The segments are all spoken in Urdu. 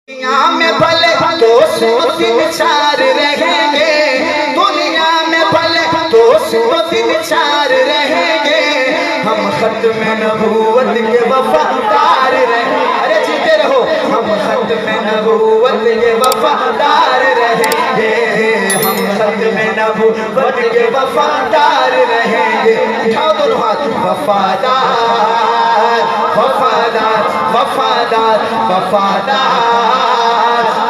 دنیا میں بھلے دو سو تین چار رہیں گے، دنیا میں بھلے دو سو تین چار رہیں گے، ہم ختم نبوت کے وفادار رہیں گے۔ ارے جیتے رہو، ہم ختم نبوت کے وفادار رہیں گے، ہم ختم نبوت کے وفادار رہیں گے۔ اٹھاؤ دونوں ہاتھ، وفادار وفادار وفادار وفادار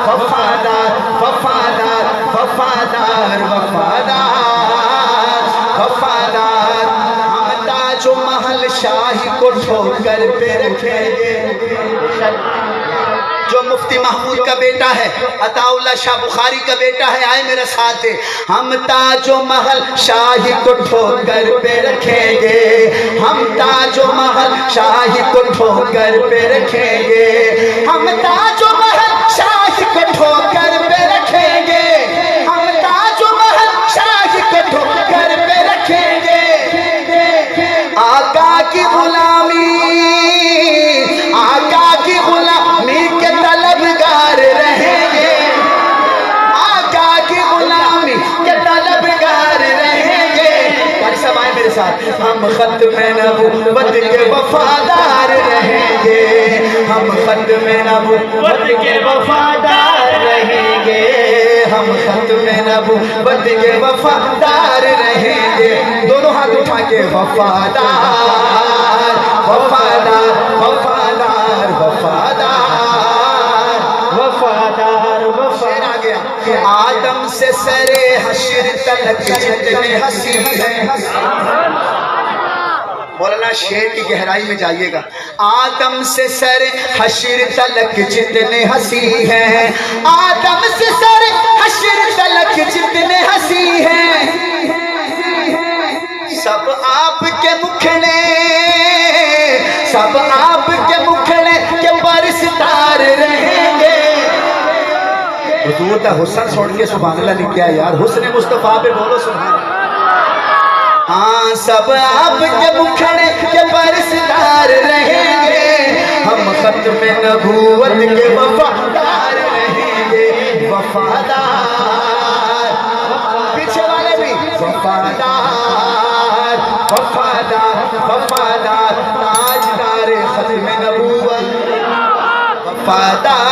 وفادار وفادار وفادار وفادار وفادار، ہم تاج و محل شاہی کو ٹھوکر پہ رکھیں گے۔ جو مفتی محمود کا بیٹا ہے، عطا اللہ شاہ بخاری کا بیٹا ہے، آئے میرا ساتھ دے۔ ہم تاج و محل شاہی کو ٹھوکر پہ رکھیں گے، ہم تاج و محل شاہی کو ٹھوکر پہ رکھیں گے، ہم تاج و محل شاہی کو ٹھوکر پہ رکھیں گے، ہم تاج و محل شاہی کو ٹھوکر پہ رکھیں گے۔ آقا کی غلامی، آقا کی غلامی کے طلبگار رہیں گے، آقا کی غلامی کے طلبگار رہیں گے۔ قاری صاحب آئے میرے ساتھ، ہم ختم نبوت کے وفادار رہیں گے، ہم ختم نبوت کے وفادار رہیں گے، ہم ختم نبوت کے وفادار رہیں گے۔ دونوں ہاتھ اٹھا کے وفادار وفادار وفادار وفادار وفادار وفادار۔ آ گیا، آدم سے سر حشر تلک جتنے حسین ہیں۔ مولانا شعر کی گہرائی میں جائیے گا۔ آدم سے سر حشر تلک جتنے ہنسی ہیں، آدم سے سر حشر تلک جتنے ہنسی ہیں، سب آپ کے مکھڑے، سب آپ کے مکھڑے کے پرستار رہیں گے۔ حضور کا حسن چھوڑ کے سبحان اللہ لکھ کیا یار، حسن مصطفیٰ پہ بولو سبحان اللہ۔ ہاں سب آپ کے مکھڑے کے پرستار رہیں گے، ہم ختم نبوت کے وفادار رہیں گے، وفادار۔ پیچھے والے بھی وفادار وفادار وفادار، تاجدار ختم نبوت وفادار